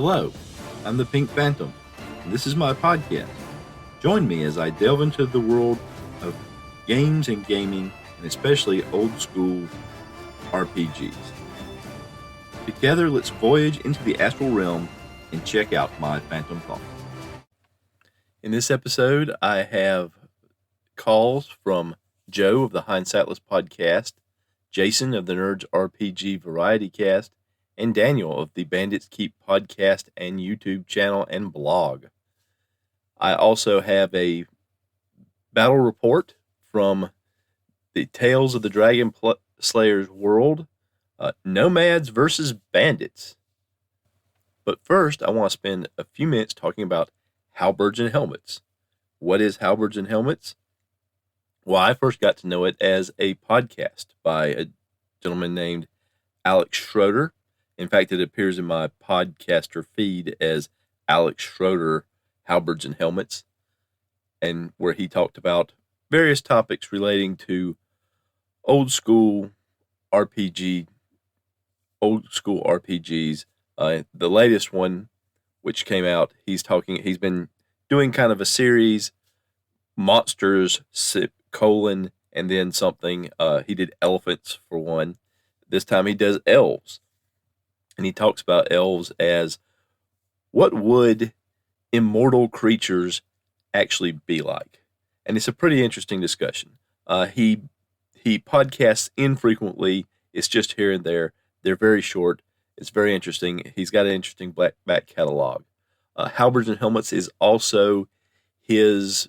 Hello, I'm the Pink Phantom, and this is my podcast. Join me as I delve into the world of games and gaming, and especially old school RPGs. Together, let's voyage into the astral realm and check out my phantom thoughts. In this episode, I have calls from Joe of the Hindsightless podcast, Jason of the Nerds RPG Variety Cast, and Daniel of the Bandits Keep podcast and YouTube channel and blog. I also have a battle report from the Tales of the Dragon Slayers world, Nomads versus Bandits. But first, I want to spend a few minutes talking about Halberds and Helmets. What is Halberds and Helmets? Well, I first got to know it as a podcast by a gentleman named Alex Schoeder. In fact, it appears in my podcaster feed as Alex Schoeder, Halberds and Helmets, and where he talked about various topics relating to old school RPGs. The latest one, which came out, he's been doing kind of a series, monsters, and then something. He did elephants for one. This time he does elves. And he talks about elves as what would immortal creatures actually be like. And it's a pretty interesting discussion. He podcasts infrequently. It's just here and there. They're very short. It's very interesting. He's got an interesting back catalog. Halberds and Helmets is also his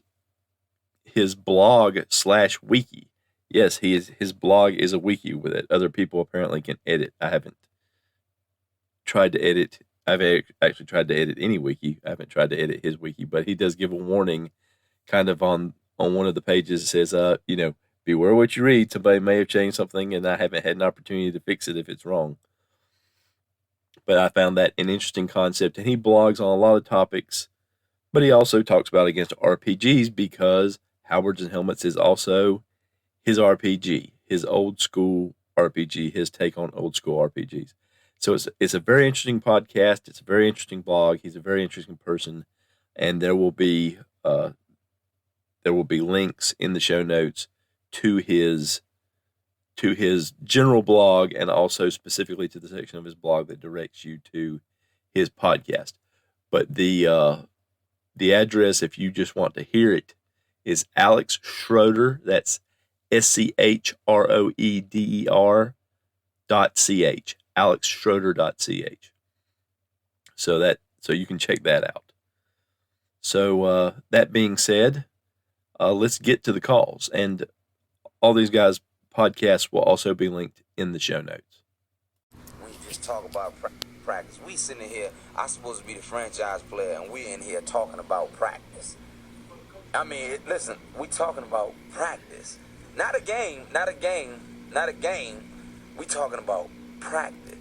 blog / wiki. Yes, his blog is a wiki with it. Other people apparently can edit. I haven't tried to edit. I've actually tried to edit any wiki. I haven't tried to edit his wiki, but he does give a warning kind of on one of the pages. It says, beware what you read. Somebody may have changed something and I haven't had an opportunity to fix it if it's wrong. But I found that an interesting concept, and he blogs on a lot of topics, but he also talks about against RPGs because Halberds and Helmets is also his RPG, his old school RPG, his take on old school RPGs. So it's a very interesting podcast. It's a very interesting blog. He's a very interesting person, and there will be links in the show notes to his general blog, and also specifically to the section of his blog that directs you to his podcast. But the address, if you just want to hear it, is Alex Schoeder. That's SCHROEDER.ch. AlexSchoeder.ch. So you can check that out. So that being said, let's get to the calls, and all these guys' podcasts will also be linked in the show notes. We just talk about practice. We sitting here, I'm supposed to be the franchise player, and we in here talking about practice. I mean, listen, we talking about practice. Not a game. We talking about practice.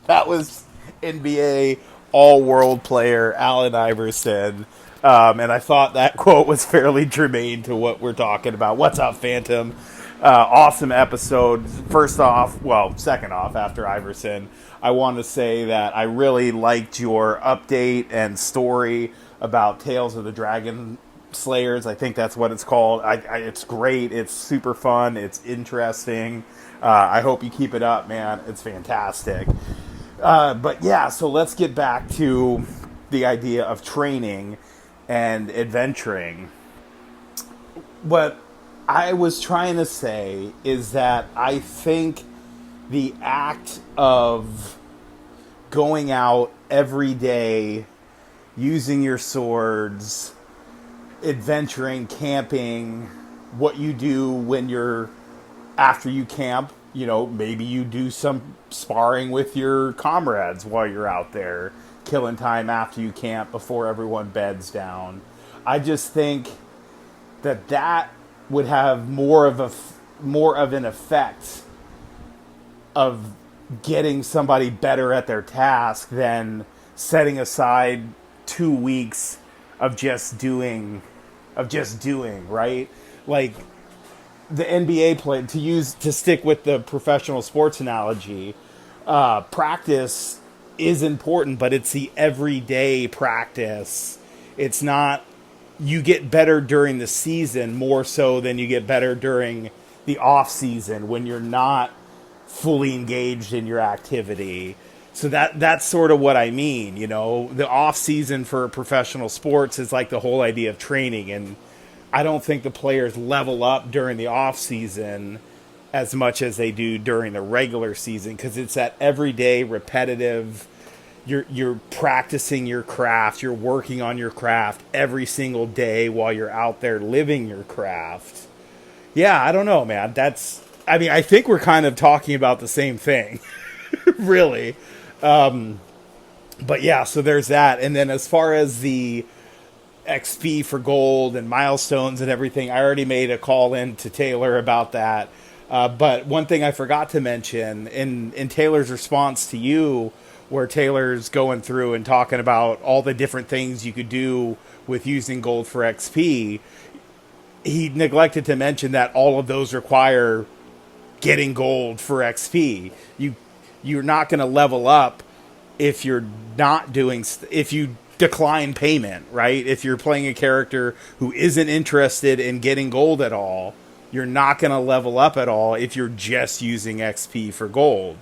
That was NBA all-world player Allen Iverson, and I thought that quote was fairly germane to what we're talking about. What's up, Phantom? Awesome episode. Second off, after Iverson, I want to say that I really liked your update and story about Tales of the Dragon Slayers. I think that's what it's called. It's great. It's super fun. It's interesting. I hope you keep it up, man. It's fantastic. But yeah, so let's get back to the idea of training and adventuring. What I was trying to say is that I think the act of going out every day, using your swords, adventuring, camping, what you do when you're after you camp, maybe you do some sparring with your comrades while you're out there, killing time after you camp before everyone beds down. I just think that would have more of an effect of getting somebody better at their task than setting aside 2 weeks of just doing, right? Like the NBA play, to stick with the professional sports analogy, practice is important, but it's the everyday practice. It's not you get better during the season more so than you get better during the off season when you're not fully engaged in your activity. So that's sort of what I mean. You know, the off season for professional sports is like the whole idea of training, and I don't think the players level up during the off season as much as they do during the regular season because it's that everyday repetitive. You're practicing your craft, you're working on your craft every single day while you're out there living your craft. Yeah, I don't know, man. I think we're kind of talking about the same thing, really. But yeah, so there's that. And then as far as the XP for gold and milestones and everything, I already made a call in to Taylor about that. But one thing I forgot to mention in Taylor's response to you, where Taylor's going through and talking about all the different things you could do with using gold for XP, he neglected to mention that all of those require getting gold for XP. You're not going to level up if you're not doing if you decline payment, right? If you're playing a character who isn't interested in getting gold at all, you're not going to level up at all if you're just using XP for gold.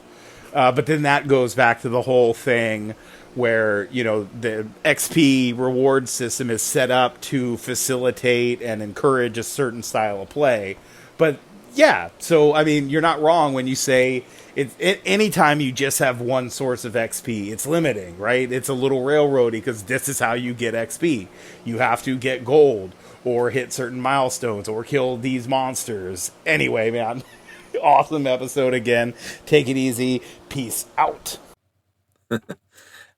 But then that goes back to the whole thing where, you know, the XP reward system is set up to facilitate and encourage a certain style of play. But yeah, so I mean, you're not wrong when you say anytime you just have one source of XP, it's limiting, right? It's a little railroady because this is how you get XP. You have to get gold or hit certain milestones or kill these monsters. Anyway, man, awesome episode again. Take it easy. Peace out.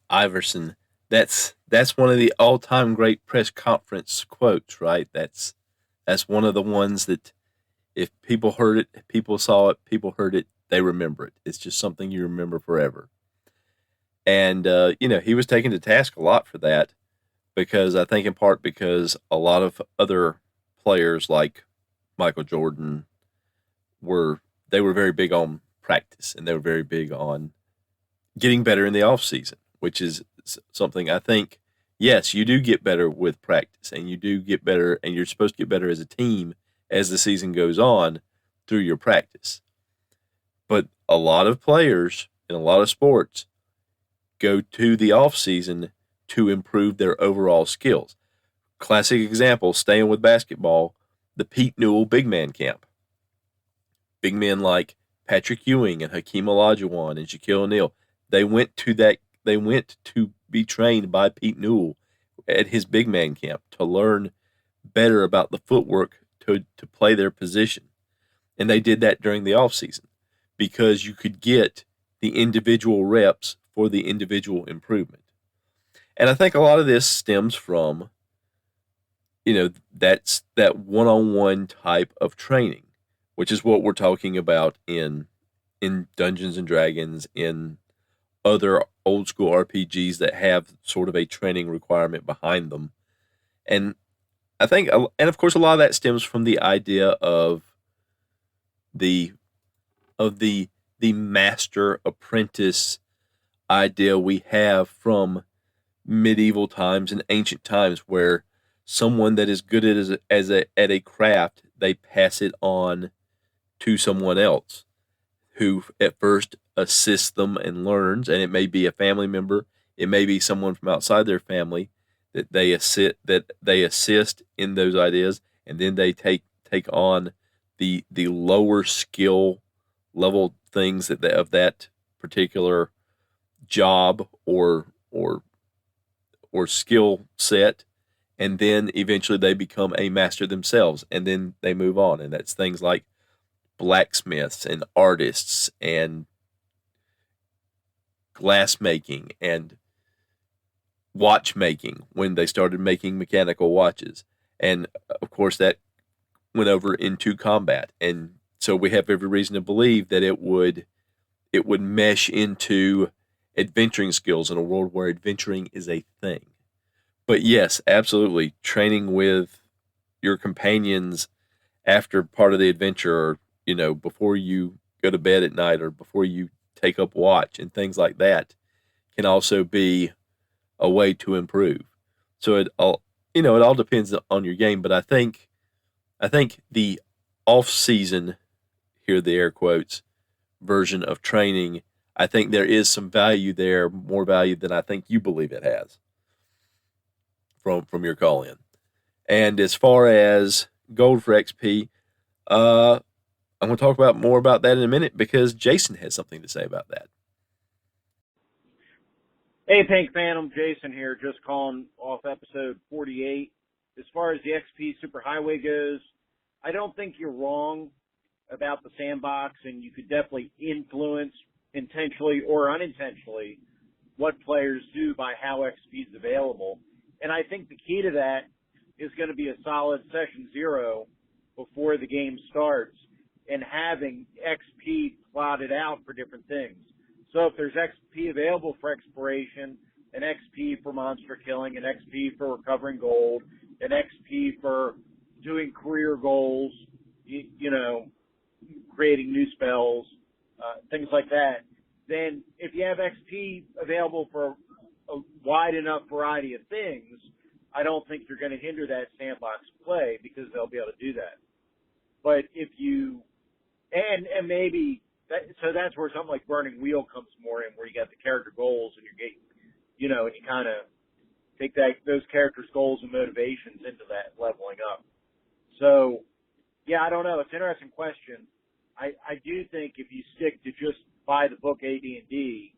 Iverson, that's one of the all-time great press conference quotes, right? That's one of the ones that if people heard it, people saw it, people heard it, they remember it. It's just something you remember forever. And you know, he was taken to task a lot for that because I think in part because a lot of other players like Michael Jordan were very big on practice and they were very big on getting better in the off season, which is something I think, yes, you do get better with practice and you do get better and you're supposed to get better as a team as the season goes on through your practice. But a lot of players in a lot of sports go to the off season to improve their overall skills. Classic example, staying with basketball, the Pete Newell big man camp. Big men like Patrick Ewing and Hakeem Olajuwon and Shaquille O'Neal, they went to be trained by Pete Newell at his big man camp to learn better about the footwork to play their position. And they did that during the off season because you could get the individual reps for the individual improvement. And I think a lot of this stems from, you know, that's that one-on-one type of training, which is what we're talking about in Dungeons and Dragons, in other old school RPGs that have sort of a training requirement behind them. And I think, and of course, a lot of that stems from the idea of the master apprentice idea we have from medieval times and ancient times, where someone that is good at a craft, they pass it on to someone else who at first assists them and learns, and it may be a family member, it may be someone from outside their family that they assist in those ideas, and then they take on the lower skill level things of that particular job or skill set, and then eventually they become a master themselves, and then they move on, and that's things like blacksmiths and artists and glassmaking and watchmaking when they started making mechanical watches. And of course that went over into combat. And so we have every reason to believe that it would mesh into adventuring skills in a world where adventuring is a thing. But yes, absolutely, training with your companions after part of the adventure, or, you know, before you go to bed at night or before you take up watch and things like that can also be a way to improve. So it all it all depends on your game, but I think the off season, here the air quotes, version of training, I think there is some value there, more value than I think you believe it has from your call in. And as far as gold for XP, I'm going to talk about more about that in a minute because Jason has something to say about that. Hey, Pink Phantom, Jason here, just calling off episode 48. As far as the XP Superhighway goes, I don't think you're wrong about the sandbox, and you could definitely influence intentionally or unintentionally what players do by how XP is available. And I think the key to that is going to be a solid session 0 before the game starts and having XP plotted out for different things. So if there's XP available for exploration, an XP for monster killing, an XP for recovering gold, an XP for doing career goals, creating new spells, things like that, then if you have XP available for a wide enough variety of things, I don't think you're going to hinder that sandbox play because they'll be able to do that. But if you, and maybe, so that's where something like Burning Wheel comes more in, where you got the character goals and you're getting, and you kind of take those characters' goals and motivations into that leveling up. So, yeah, I don't know. It's an interesting question. I do think if you stick to just buy the book AD&D,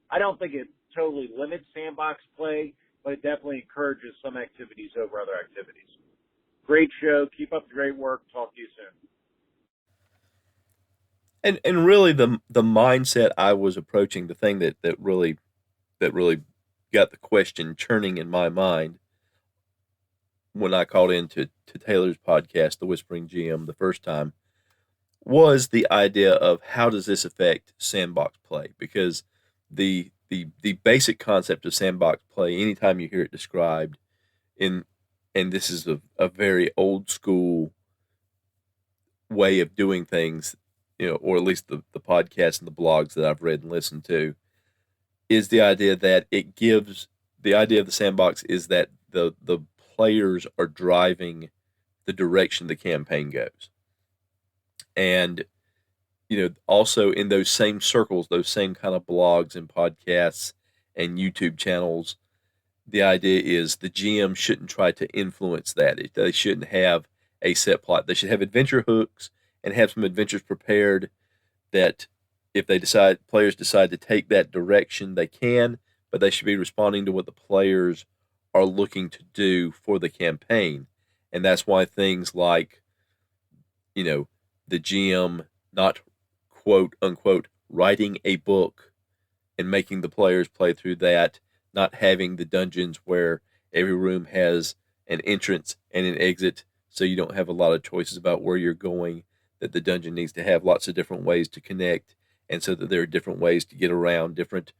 I don't think it totally limits sandbox play, but it definitely encourages some activities over other activities. Great show. Keep up the great work. Talk to you soon. And really the mindset I was approaching, the thing that really got the question churning in my mind when I called into Taylor's podcast, The Whispering GM, the first time, was the idea of how does this affect sandbox play? Because the basic concept of sandbox play, anytime you hear it described and this is a very old school way of doing things, or at least the podcasts and the blogs that I've read and listened to, is the idea that it gives the idea of the sandbox is that the players are driving the direction the campaign goes. And, also in those same circles, those same kind of blogs and podcasts and YouTube channels, the idea is the GM shouldn't try to influence that. They shouldn't have a set plot. They should have adventure hooks and have some adventures prepared that if players decide to take that direction, they can, but they should be responding to what the players are looking to do for the campaign. And that's why things like, the GM not quote unquote writing a book and making the players play through that, not having the dungeons where every room has an entrance and an exit, so you don't have a lot of choices about where you're going, that the dungeon needs to have lots of different ways to connect, and so that there are different ways to get around different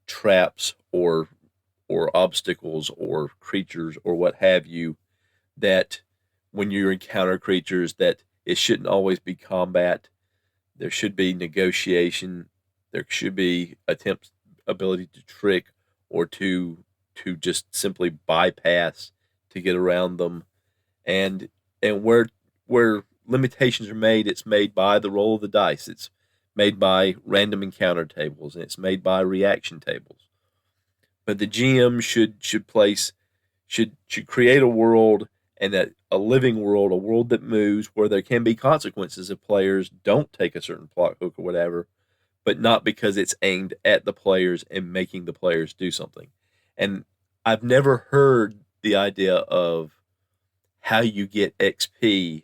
traps or obstacles or creatures or what have you, that when you encounter creatures that it shouldn't always be combat. There should be negotiation. There should be ability to trick or to just simply bypass to get around them. And where limitations are made, it's made by the roll of the dice. It's made by random encounter tables, and it's made by reaction tables. But the GM should create a world, and a living world, a world that moves, where there can be consequences if players don't take a certain plot hook or whatever, but not because it's aimed at the players and making the players do something. And I've never heard the idea of how you get XP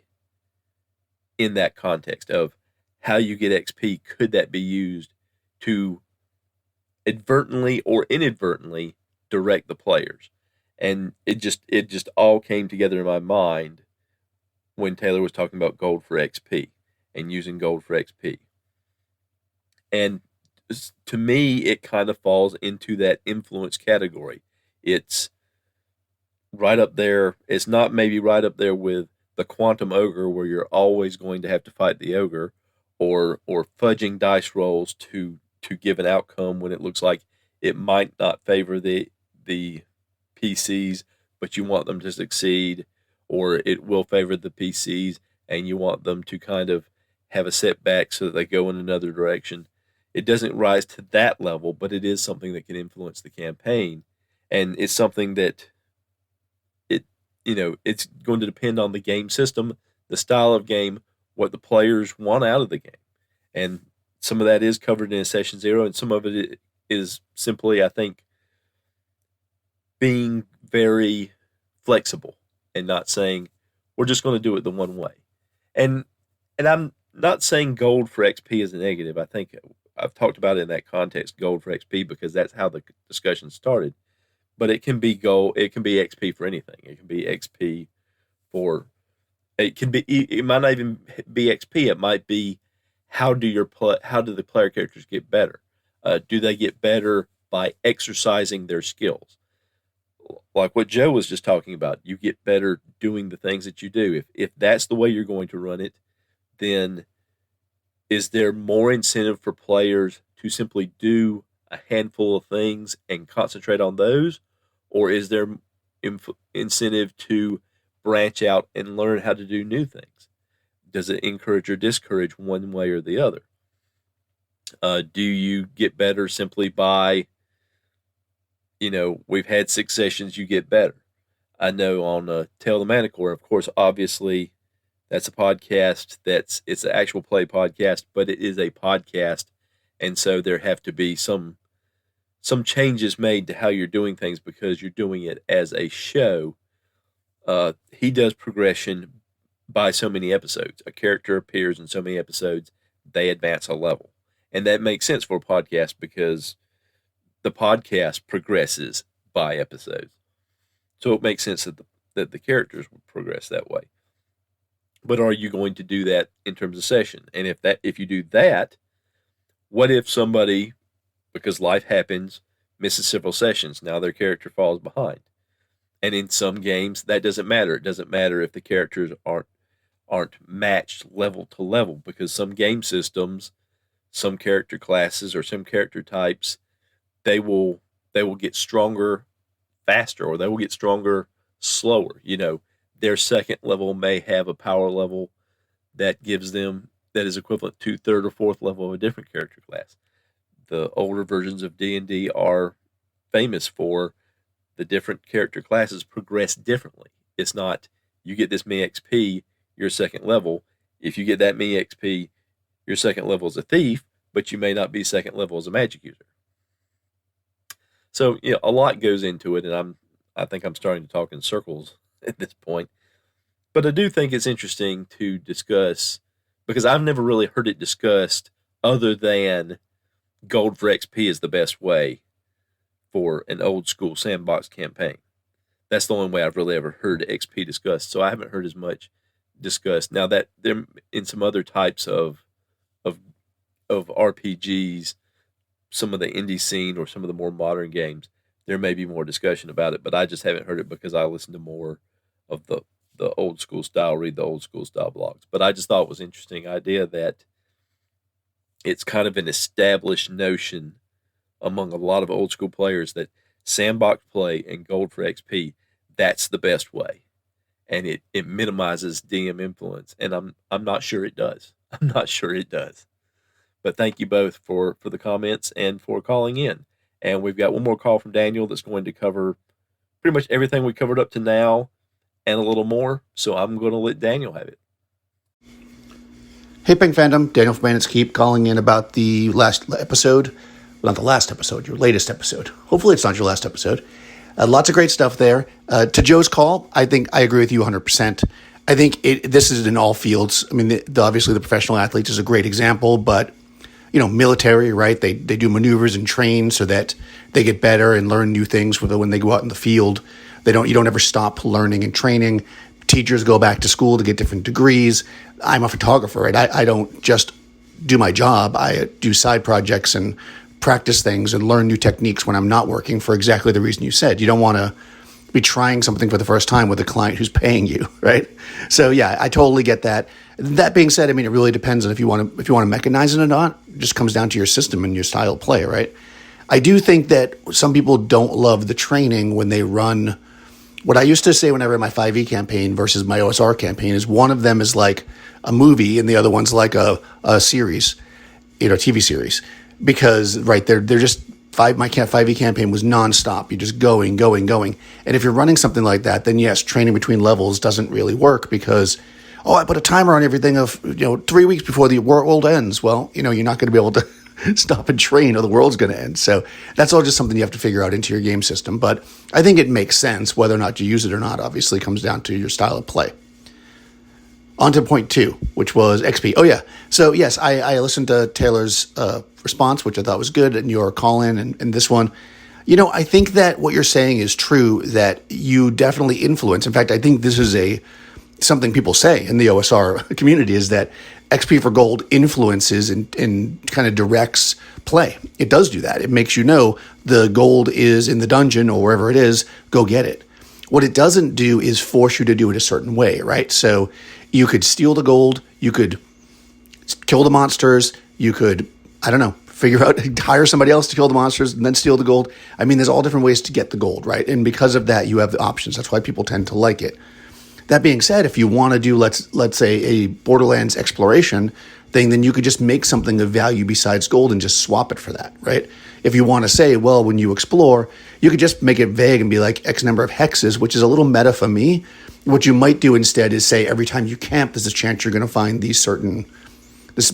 in that context of how you get XP. Could that be used to advertently or inadvertently direct the players? And it just all came together in my mind when Taylor was talking about gold for XP and using gold for XP. And to me, it kind of falls into that influence category. It's right up there. It's not maybe right up there with the Quantum Ogre, where you're always going to have to fight the ogre, or fudging dice rolls to give an outcome when it looks like it might not favor the PCs, but you want them to succeed, or it will favor the PCs and you want them to kind of have a setback so that they go in another direction. It doesn't rise to that level, but it is something that can influence the campaign, and it's something that it's going to depend on the game system, the style of game, what the players want out of the game. And some of that is covered in Session Zero, and some of it is simply, I think, being very flexible and not saying we're just going to do it the one way. And I'm not saying gold for XP is a negative. I think I've talked about it in that context, gold for XP, because that's how the discussion started. But it can be gold. It can be XP for anything. It can be XP for. It can be. It might not even be XP. It might be how do the player characters get better? Do they get better by exercising their skills? Like what Joe was just talking about, you get better doing the things that you do. If that's the way you're going to run it, then is there more incentive for players to simply do a handful of things and concentrate on those? Or is there incentive to branch out and learn how to do new things? Does it encourage or discourage one way or the other? Do you get better simply by, we've had 6 sessions, you get better. I know on Tale of the Manticore, of course, obviously, that's a podcast it's an actual play podcast, but it is a podcast. And so there have to be some changes made to how you're doing things because you're doing it as a show. He does progression by so many episodes. A character appears in so many episodes, they advance a level. And that makes sense for a podcast because the podcast progresses by episodes. So it makes sense that the characters would progress that way. But are you going to do that in terms of session? And if you do that, what if somebody, because life happens, misses several sessions, now their character falls behind? And in some games, that doesn't matter. It doesn't matter if the characters aren't matched level to level, because some game systems, some character classes or some character types, they will get stronger faster, or they will get stronger slower. Their second level may have a power level that is equivalent to third or fourth level of a different character class. The older versions of D&D are famous for the different character classes progress differently. It's not you get this many XP, your second level. If you get that many XP, your second level is a thief, but you may not be second level as a magic user. So, a lot goes into it, and I think I'm starting to talk in circles at this point. But I do think it's interesting to discuss, because I've never really heard it discussed other than gold for XP is the best way for an old school sandbox campaign. That's the only way I've really ever heard XP discussed. So I haven't heard as much discussed. Now that there in some other types of RPGs, some of the indie scene or some of the more modern games, there may be more discussion about it, but I just haven't heard it because I listen to more of the old school style, read the old school style blogs. But I just thought it was an interesting idea that it's kind of an established notion among a lot of old school players that sandbox play and gold for XP, that's the best way. And it minimizes DM influence. And I'm not sure it does. I'm not sure it does. But thank you both for the comments and for calling in. And we've got one more call from Daniel that's going to cover pretty much everything we covered up to now and a little more. So I'm going to let Daniel have it. Hey, Pink Fandom. Daniel from Bandits Keep calling in about the last episode. Well, not the last episode, your latest episode. Hopefully it's not your last episode. Lots of great stuff there. To Joe's call, I think I agree with you 100%. I think this is in all fields. I mean, obviously the professional athletes is a great example, but military, right? They do maneuvers and train so that they get better and learn new things when they go out in the field. You don't ever stop learning and training. Teachers go back to school to get different degrees. I'm a photographer, right? I don't just do my job. I do side projects and practice things and learn new techniques when I'm not working for exactly the reason you said. You don't want to be trying something for the first time with a client who's paying you, right? So yeah, I totally get that. That being said, I mean, it really depends on if you want to mechanize it or not. It just comes down to your system and your style of play, right? I do think that some people don't love the training when they run. What I used to say when I ran my 5e campaign versus my OSR campaign is one of them is like a movie and the other one's like a series, TV series. Because, right, they're just my 5e campaign was nonstop. You're just going. And if you're running something like that, then yes, training between levels doesn't really work because, I put a timer on everything of, 3 weeks before the world ends. Well, you're not going to be able to stop and train or the world's going to end. So that's all just something you have to figure out into your game system. But I think it makes sense. Whether or not you use it or not, obviously, comes down to your style of play. On to point 2, which was XP. Oh, yeah. So, yes, I listened to Taylor's response, which I thought was good, and your call-in and this one. I think that what you're saying is true, that you definitely influence. In fact, I think this is something people say in the OSR community is that XP for gold influences and kind of directs play. It does do that. It makes the gold is in the dungeon or wherever it is, go get it. What it doesn't do is force you to do it a certain way, right? So you could steal the gold, you could kill the monsters, you could, hire somebody else to kill the monsters and then steal the gold. I mean, there's all different ways to get the gold, right? And because of that, you have the options. That's why people tend to like it. That being said, if you want to do, let's say, a Borderlands exploration thing, then you could just make something of value besides gold and just swap it for that, right? If you want to say, well, when you explore, you could just make it vague and be like X number of hexes, which is a little meta for me. What you might do instead is say every time you camp, there's a chance you're going to find this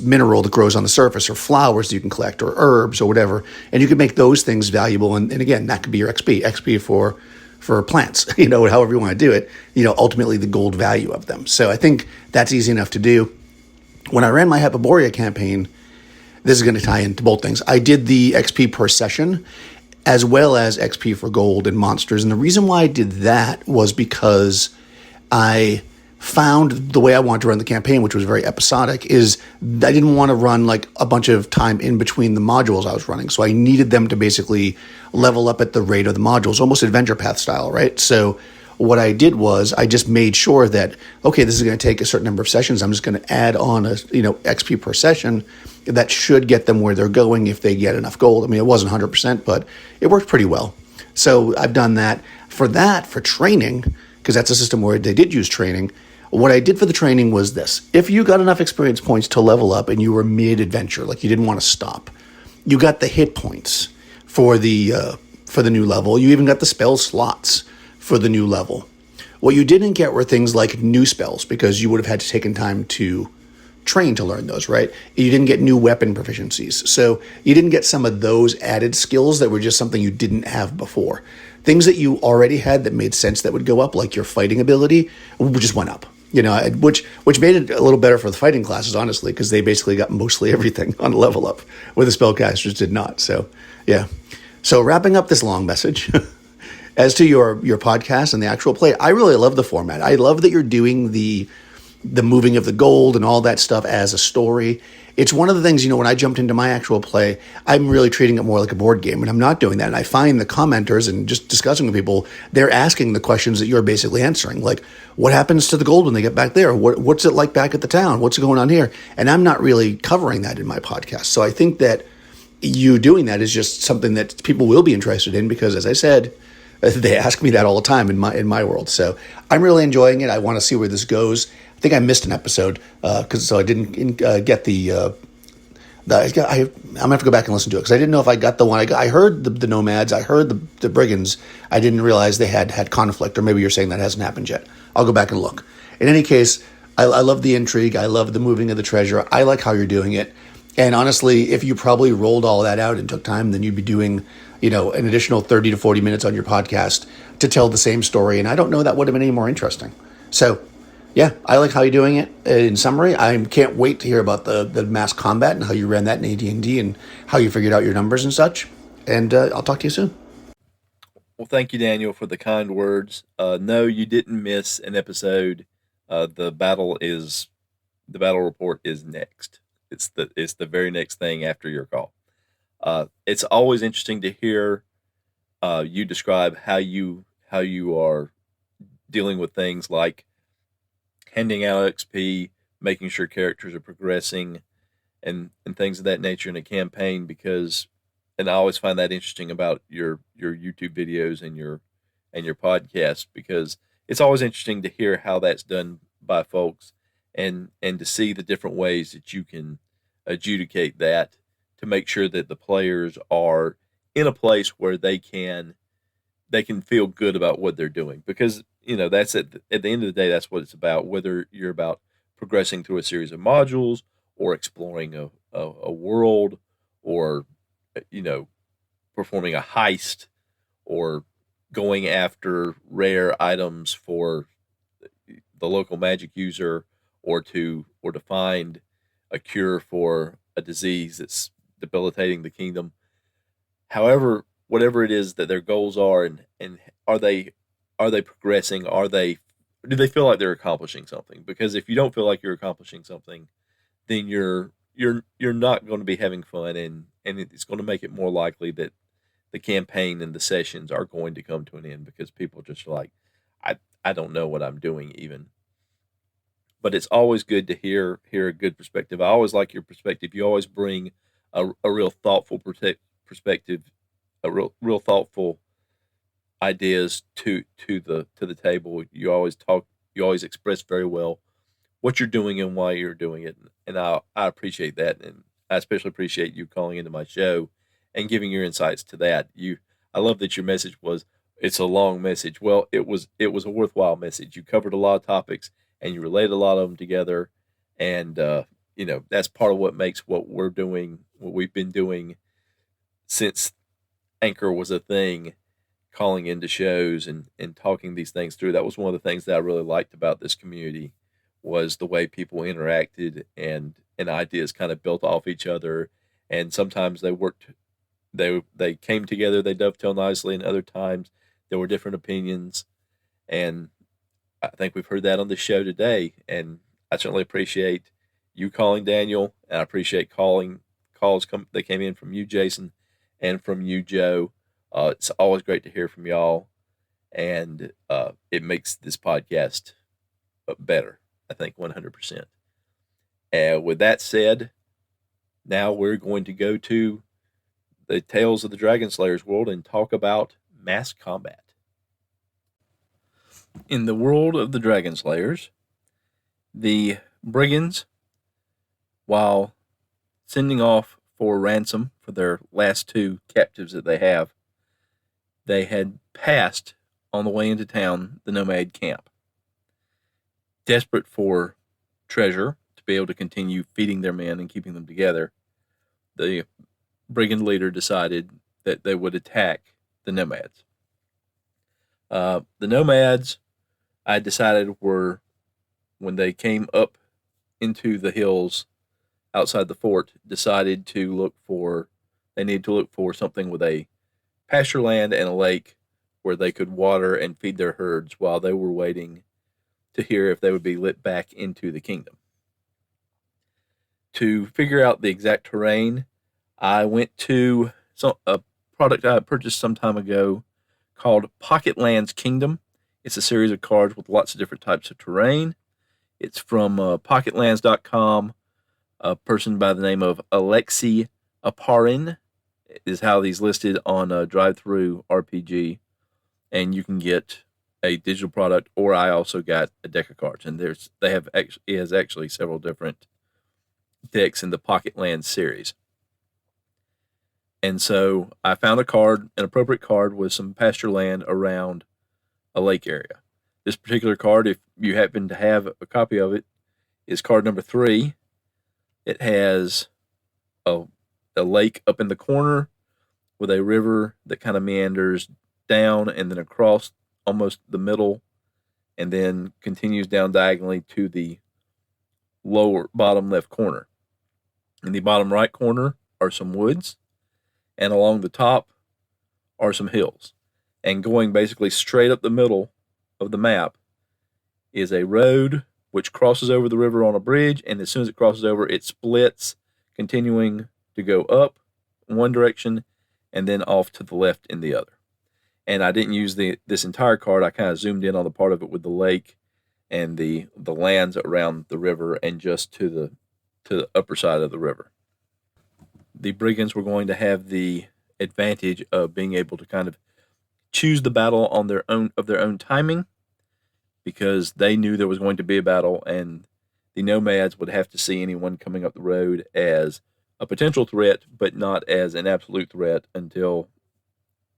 mineral that grows on the surface or flowers that you can collect or herbs or whatever. And you could make those things valuable. And again, that could be your XP for plants, however you want to do it, ultimately the gold value of them. So I think that's easy enough to do. When I ran my Hyperborea campaign, this is going to tie into both things. I did the XP per session as well as XP for gold and monsters. And the reason why I did that was because I found the way I wanted to run the campaign, which was very episodic, is I didn't want to run like a bunch of time in between the modules I was running. So I needed them to basically level up at the rate of the modules, almost adventure path style, right? So what I did was I just made sure that, okay, this is going to take a certain number of sessions. I'm just going to add on XP per session. That should get them where they're going if they get enough gold. I mean, it wasn't 100%, but it worked pretty well. So I've done that. For training, because that's a system where they did use training, what I did for the training was this. If you got enough experience points to level up and you were mid-adventure, like you didn't want to stop, you got the hit points for the new level. You even got the spell slots for the new level. What you didn't get were things like new spells because you would have had to take time to train to learn those, right? You didn't get new weapon proficiencies. So you didn't get some of those added skills that were just something you didn't have before. Things that you already had that made sense that would go up, like your fighting ability, just went up. Which made it a little better for the fighting classes, honestly, because they basically got mostly everything on a level up, where the spellcasters did not. So, yeah. So wrapping up this long message, as to your podcast and the actual play, I really love the format. I love that you're doing the moving of the gold and all that stuff as a story. It's one of the things, when I jumped into my actual play, I'm really treating it more like a board game, and I'm not doing that. And I find the commenters and just discussing with people, they're asking the questions that you're basically answering. Like, what happens to the gold when they get back there? What's it like back at the town? What's going on here? And I'm not really covering that in my podcast. So I think that you doing that is just something that people will be interested in because, as I said, they ask me that all the time in my world. So I'm really enjoying it. I want to see where this goes. I think I missed an episode so I didn't get I'm gonna have to go back and listen to it because I didn't know if I got the one. I heard the nomads, I heard the brigands. I didn't realize they had conflict, or maybe you're saying that hasn't happened yet. I'll go back and look. In any case, I love the intrigue. I love the moving of the treasure. I like how you're doing it. And honestly, if you probably rolled all that out and took time, then you'd be doing an additional 30 to 40 minutes on your podcast to tell the same story. And I don't know that would have been any more interesting. So, yeah, I like how you're doing it. In summary, I can't wait to hear about the mass combat and how you ran that in AD&D and how you figured out your numbers and such. And I'll talk to you soon. Well, thank you, Daniel, for the kind words. No, you didn't miss an episode. The battle report is next. It's the very next thing after your call. It's always interesting to hear you describe how you are dealing with things like handing out XP, making sure characters are progressing, and things of that nature in a campaign, because I always find that interesting about your YouTube videos and your podcast, because it's always interesting to hear how that's done by folks, and to see the different ways that you can adjudicate that to make sure that the players are in a place where they can feel good about what they're doing, because that's at the end of the day, that's what it's about, whether you're about progressing through a series of modules, or exploring a world, or you know performing a heist, or going after rare items for the local magic user, or to find a cure for a disease that's debilitating the kingdom. However, whatever it is that their goals are, and are they progressing? Do they feel like they're accomplishing something? Because if you don't feel like you're accomplishing something, then you're not going to be having fun, and it's going to make it more likely that the campaign and the sessions are going to come to an end, because people just are like, I don't know what I'm doing even. But it's always good to hear a good perspective. I always like your perspective. You always bring a real thoughtful perspective, a real thoughtful ideas to the table. You always express very well what you're doing and why you're doing it, and I appreciate that, and I especially appreciate you calling into my show and giving your insights to that. I love that your message was, it's a long message. Well, it was a worthwhile message. You covered a lot of topics, and you related a lot of them together, and that's part of what makes what we're doing, what we've been doing since Anchor was a thing, calling into shows and talking these things through. That was one of the things that I really liked about this community, was the way people interacted, and ideas kind of built off each other. And sometimes they came together, they dovetail nicely, and other times there were different opinions. And I think we've heard that on the show today. And I certainly appreciate you calling, Daniel, and I appreciate calls that came in from you, Jason, and from you, Joe. It's always great to hear from y'all, and it makes this podcast better, I think, 100%. And with that said, now we're going to go to the Tales of the Dragon Slayers world and talk about mass combat. In the world of the Dragon Slayers, the brigands, while sending off for ransom for their last two captives that they had passed on the way into town the nomad camp. Desperate for treasure to be able to continue feeding their men and keeping them together, the brigand leader decided that they would attack the nomads. The nomads, I decided, were, when they came up into the hills outside the fort, decided they needed to look for something with a pasture land and a lake where they could water and feed their herds while they were waiting to hear if they would be let back into the kingdom. To figure out the exact terrain, I went to a product I purchased some time ago called Pocket Lands Kingdom. It's a series of cards with lots of different types of terrain. It's from pocketlands.com. A person by the name of Alexi Aparin is how he's listed on Drive-Thru RPG, and you can get a digital product, or I also got a deck of cards, and he has actually several different decks in the Pocket Lands series. And so I found an appropriate card with some pasture land around a lake area. This particular card, if you happen to have a copy of it, is card number 3. It has a lake up in the corner with a river that kind of meanders down and then across almost the middle, and then continues down diagonally to the lower bottom left corner. In the bottom right corner are some woods, and along the top are some hills. And going basically straight up the middle of the map is a road which crosses over the river on a bridge, and as soon as it crosses over, it splits, continuing to go up in one direction and then off to the left in the other. And I didn't use this entire card. I kind of zoomed in on the part of it with the lake and the lands around the river and just to the upper side of the river. The brigands were going to have the advantage of being able to kind of choose the battle on their own timing, because they knew there was going to be a battle, and the nomads would have to see anyone coming up the road as a potential threat, but not as an absolute threat until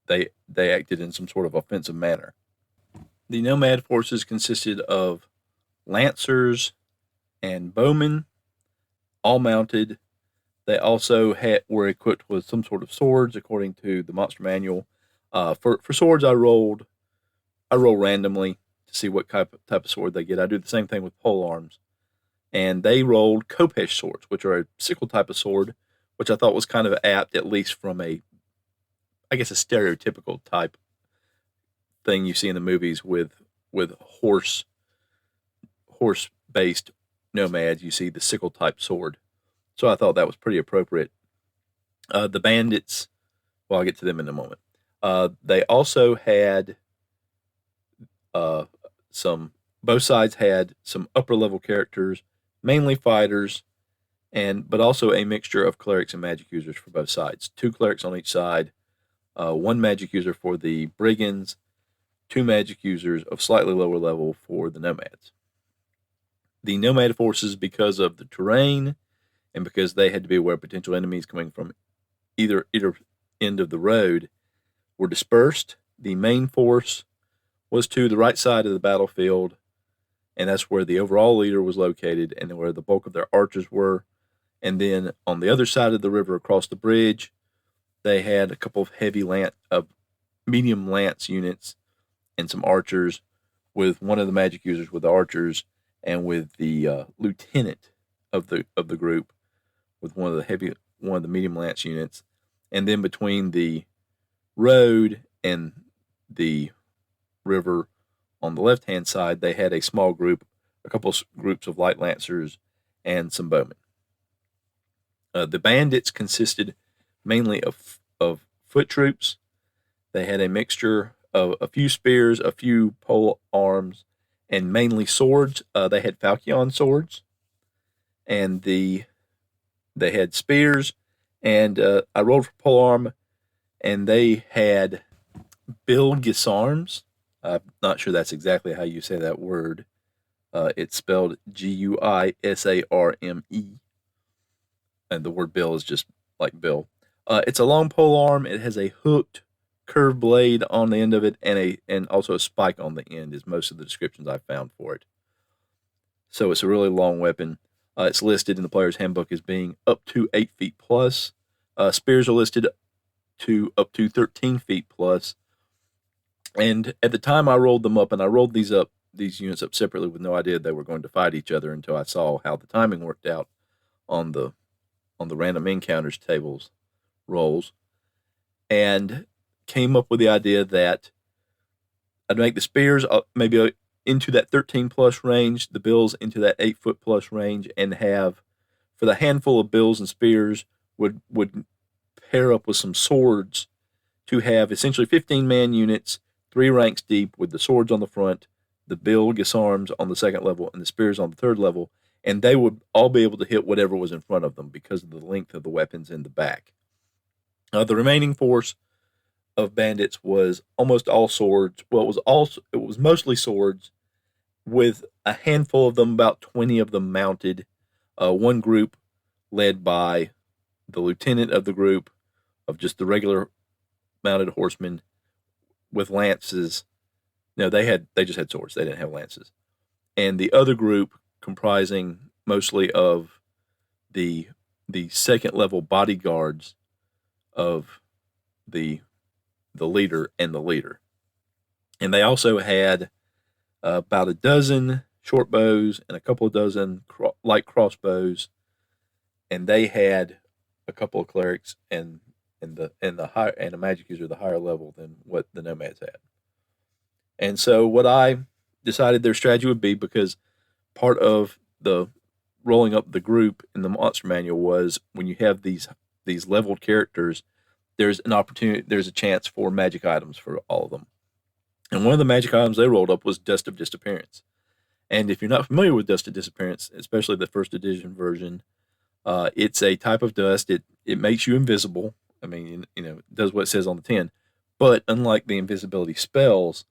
they acted in some sort of offensive manner. The nomad forces consisted of lancers and bowmen, all mounted. They also were equipped with some sort of swords, according to the monster manual. For swords, I roll randomly to see what type of sword they get. I do the same thing with pole arms, and they rolled Kopesh swords, which are a sickle type of sword, which I thought was kind of apt, at least from a stereotypical type thing you see in the movies with horse based nomads. You see the sickle type sword, so I thought that was pretty appropriate. The bandits, well, I'll get to them in a moment. They also had both sides had some upper level characters, mainly fighters, but also a mixture of clerics and magic users for both sides. 2 clerics on each side, 1 magic user for the brigands, 2 magic users of slightly lower level for the nomads. The nomad forces, because of the terrain and because they had to be aware of potential enemies coming from either end of the road, were dispersed. The main force was to the right side of the battlefield, and that's where the overall leader was located and where the bulk of their archers were. And then on the other side of the river, across the bridge, they had a couple of medium lance units and some archers, with one of the magic users with the archers, and with the lieutenant of the group with one of the medium lance units. And then between the road and the river on the left hand side, they had a couple of groups of light lancers and some bowmen. The bandits consisted mainly of foot troops. They had a mixture of a few spears, a few pole arms, and mainly swords. They had falchion swords, and they had spears. And I rolled for pole arm, and they had bill guisarmes. I'm not sure that's exactly how you say that word. It's spelled Guisarme, and the word bill is just like bill. It's a long pole arm. It has a hooked curved blade on the end of it, and also a spike on the end, is most of the descriptions I've found for it. So it's a really long weapon. It's listed in the player's handbook as being up to 8 feet plus. Spears are listed to up to 13 feet plus. And at the time I rolled them up, and I rolled these units up separately with no idea they were going to fight each other until I saw how the timing worked out on the random encounters tables rolls, and came up with the idea that I'd make the spears maybe into that 13 plus range, the bills into that 8 foot plus range, and have, for the handful of bills and spears, would pair up with some swords to have essentially 15-man units, 3 ranks deep, with the swords on the front, the bill guisarmes on the second level, and the spears on the third level, and they would all be able to hit whatever was in front of them because of the length of the weapons in the back. The remaining force of bandits was almost all swords. Well, it was mostly swords, with a handful of them, about 20 of them mounted. One group led by the lieutenant of the group of just the regular mounted horsemen with lances. No, they just had swords. They didn't have lances. And the other group comprising mostly of the second level bodyguards of the leader and the leader. And they also had about a dozen short bows and a couple of dozen light crossbows, and they had a couple of clerics and a magic user, the higher level than what the nomads had. And so what I decided their strategy would be, because part of the rolling up the group in the monster manual was, when you have these leveled characters, there's a chance for magic items for all of them. And one of the magic items they rolled up was Dust of Disappearance. And if you're not familiar with Dust of Disappearance, especially the first edition version, it's a type of dust. It makes you invisible. I mean, it does what it says on the tin. But unlike the invisibility spells,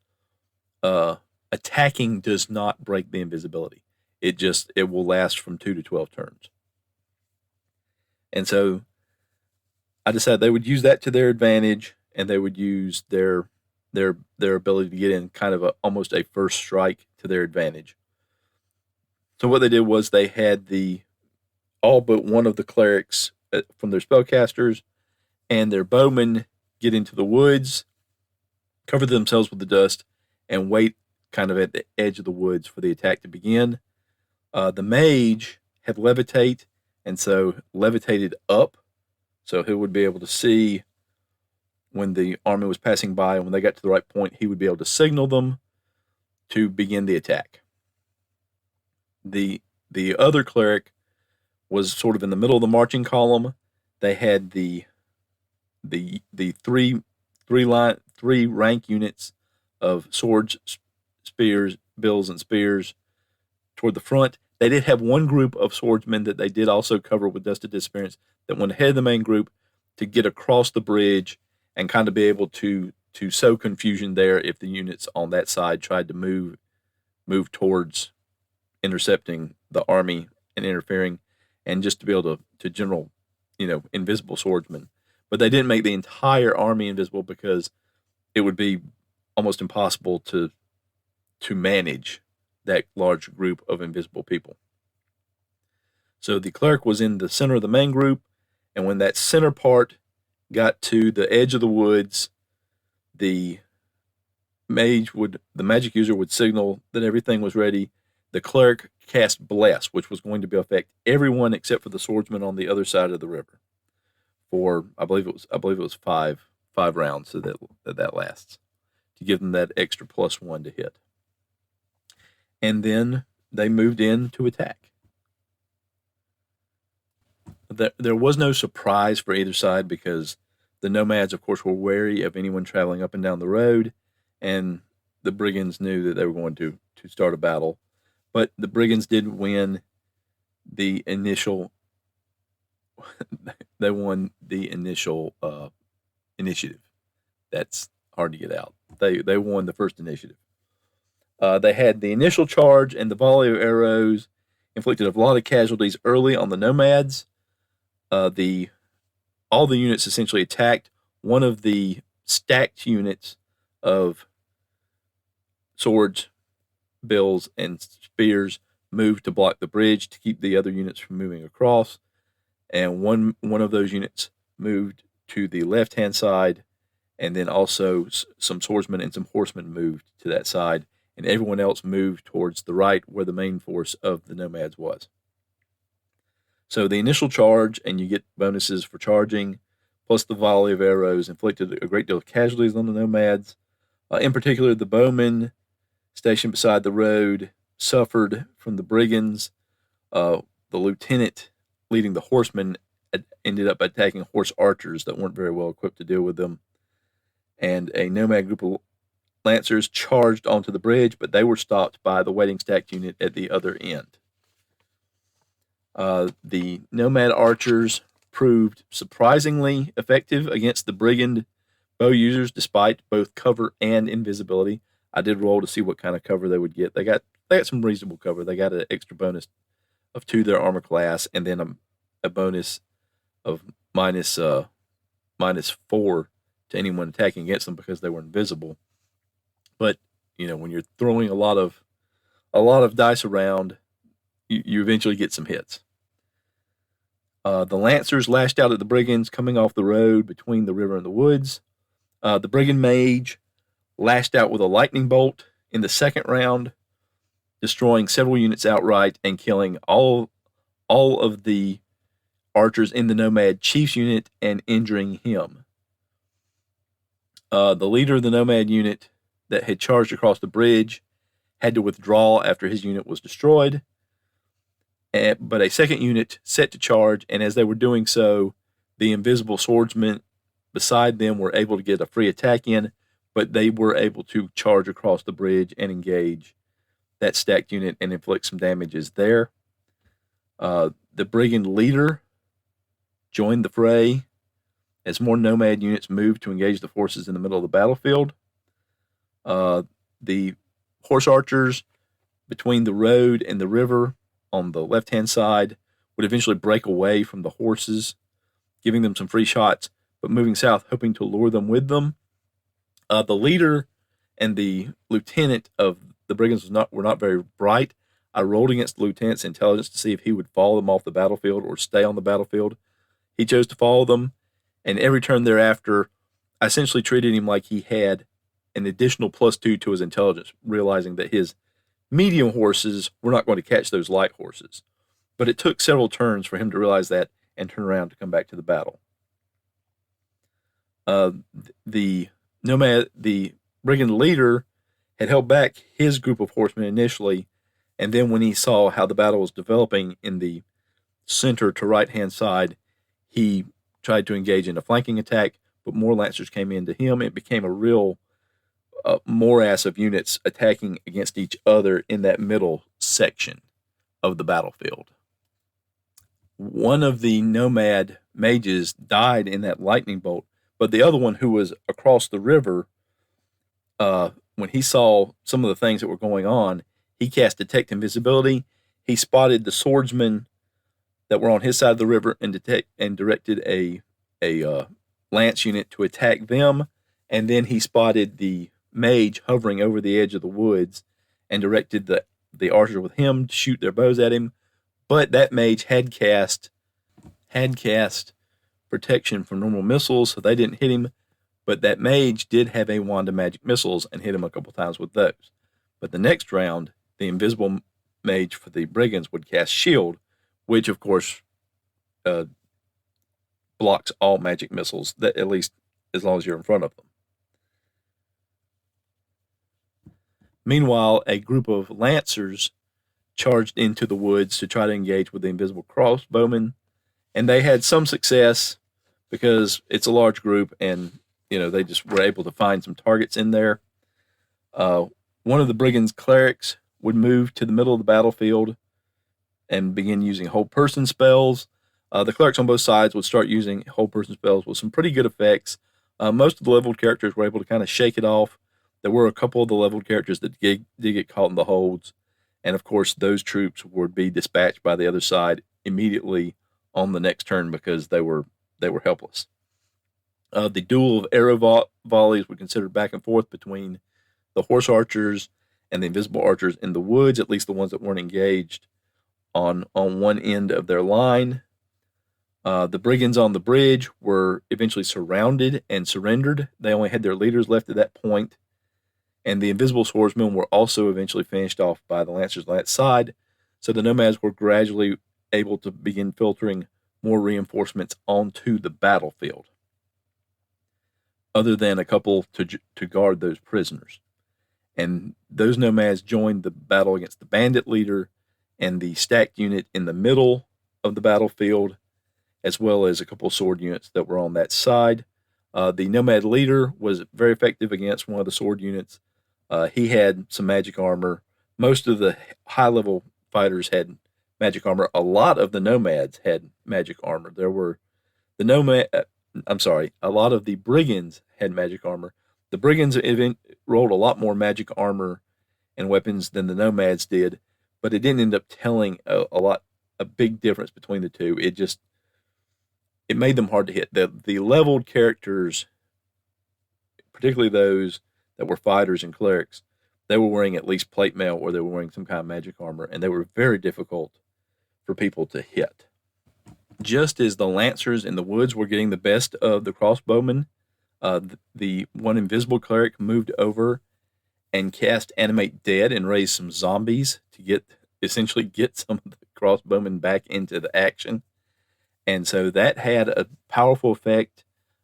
attacking does not break the invisibility. It will last from 2 to 12 turns. And so I decided they would use that to their advantage, and they would use their ability to get in kind of almost a first strike to their advantage. So what they did was they had all but one of the clerics from their spellcasters and their bowmen get into the woods, cover themselves with the dust, and wait kind of at the edge of the woods for the attack to begin. The mage had levitate, and so levitated up, so he would be able to see when the army was passing by, and when they got to the right point, he would be able to signal them to begin the attack. The other cleric was sort of in the middle of the marching column. They had the three rank units of swords, spears, bills, and spears toward the front. They did have one group of swordsmen that they did also cover with dusted disappearance that went ahead of the main group to get across the bridge and kind of be able to sow confusion there if the units on that side tried to move towards intercepting the army and interfering, and just to be able to general, invisible swordsmen. But they didn't make the entire army invisible because it would be almost impossible to manage that large group of invisible people. So the cleric was in the center of the main group, and when that center part got to the edge of the woods, the magic user would signal that everything was ready. The cleric cast Bless, which was going to affect everyone except for the swordsman on the other side of the river. For I believe it was five rounds, so that lasts, to give them that extra +1 to hit. And then they moved in to attack. There was no surprise for either side because the nomads, of course, were wary of anyone traveling up and down the road, and the brigands knew that they were going to start a battle. But the brigands did win the initial. They won the initial initiative. That's hard to get out. They won the first initiative. They had the initial charge, and the volley of arrows inflicted a lot of casualties early on the nomads. All the units essentially attacked. One of the stacked units of swords, bills, and spears moved to block the bridge to keep the other units from moving across. And one of those units moved to the left-hand side, and then also some swordsmen and some horsemen moved to that side, and everyone else moved towards the right where the main force of the nomads was. So the initial charge, and you get bonuses for charging, plus the volley of arrows inflicted a great deal of casualties on the nomads. In particular, the bowmen stationed beside the road suffered from the brigands. The lieutenant leading the horsemen ended up attacking horse archers that weren't very well equipped to deal with them. And a nomad group of lancers charged onto the bridge, but they were stopped by the waiting stacked unit at the other end. The nomad archers proved surprisingly effective against the brigand bow users, despite both cover and invisibility. I did roll to see what kind of cover they would get. They got some reasonable cover. They got an extra bonus of 2 to their armor class, and then a bonus of minus 4 to anyone attacking against them because they were invisible. But when you're throwing a lot of dice around, you eventually get some hits. The lancers lashed out at the brigands coming off the road between the river and the woods. The brigand mage lashed out with a lightning bolt in the second round, destroying several units outright and killing all of the archers in the nomad chief's unit and injuring him. The leader of the nomad unit that had charged across the bridge had to withdraw after his unit was destroyed. But a second unit set to charge, and as they were doing so, the invisible swordsmen beside them were able to get a free attack in, but they were able to charge across the bridge and engage that stacked unit and inflict some damages there. The brigand leader joined the fray as more nomad units moved to engage the forces in the middle of the battlefield. The horse archers between the road and the river on the left-hand side would eventually break away from the horses, giving them some free shots, but moving south, hoping to lure them with them. The leader and the lieutenant of the brigands were not very bright. I rolled against the lieutenant's intelligence to see if he would follow them off the battlefield or stay on the battlefield. He chose to follow them, and every turn thereafter, I essentially treated him like he had an additional +2 to his intelligence, realizing that his medium horses were not going to catch those light horses. But it took several turns for him to realize that and turn around to come back to the battle. The brigand leader had held back his group of horsemen initially, and then when he saw how the battle was developing in the center to right-hand side, he tried to engage in a flanking attack, but more lancers came into him. It became a real morass of units attacking against each other in that middle section of the battlefield. One of the nomad mages died in that lightning bolt, but the other one, who was across the river, when he saw some of the things that were going on, he cast Detect Invisibility. He spotted the swordsmen that were on his side of the river and directed a lance unit to attack them. And then he spotted the mage hovering over the edge of the woods and directed the archers with him to shoot their bows at him. But that mage had cast protection from normal missiles, so they didn't hit him. But that mage did have a wand of magic missiles and hit him a couple times with those. But the next round, the invisible mage for the brigands would cast shield, which of course blocks all magic missiles, that at least as long as you're in front of them. Meanwhile, a group of lancers charged into the woods to try to engage with the invisible crossbowmen, and they had some success because it's a large group, and they just were able to find some targets in there. One of the brigands' clerics would move to the middle of the battlefield and begin using hold person spells. The clerics on both sides would start using hold person spells with some pretty good effects. Most of the leveled characters were able to kind of shake it off. There were a couple of the leveled characters that did get caught in the holds, and of course those troops would be dispatched by the other side immediately on the next turn because they were helpless. The duel of arrow volleys were considered back and forth between the horse archers and the invisible archers in the woods, at least the ones that weren't engaged on one end of their line. The brigands on the bridge were eventually surrounded and surrendered. They only had their leaders left at that point. And the invisible swordsmen were also eventually finished off by the lancers on that side. So the nomads were gradually able to begin filtering more reinforcements onto the battlefield, other than a couple to guard those prisoners. And those nomads joined the battle against the bandit leader and the stacked unit in the middle of the battlefield, as well as a couple of sword units that were on that side. The nomad leader was very effective against one of the sword units. He had some magic armor. Most of the high-level fighters had magic armor. A lot of the nomads had magic armor. A lot of the brigands had magic armor. The brigands rolled a lot more magic armor and weapons than the nomads did, but it didn't end up telling a big difference between the two. It made them hard to hit. The leveled characters, particularly those that were fighters and clerics, they were wearing at least plate mail or they were wearing some kind of magic armor, and they were very difficult for people to hit. Just as the lancers in the woods were getting the best of the crossbowmen, the one invisible cleric moved over and cast Animate Dead and raised some zombies to essentially get some of the crossbowmen back into the action. And so that had a powerful effect.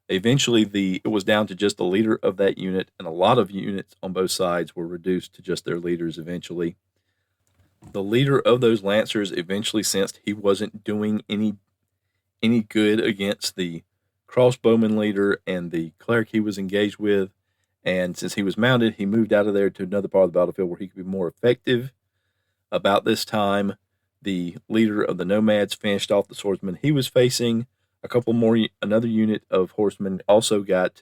Eventually, it was down to just the leader of that unit, and a lot of units on both sides were reduced to just their leaders eventually. The leader of those lancers eventually sensed he wasn't doing any good against the crossbowman leader and the cleric he was engaged with, and since he was mounted, he moved out of there to another part of the battlefield where he could be more effective. About this time, the leader of the nomads finished off the swordsman he was facing. Another unit of horsemen also got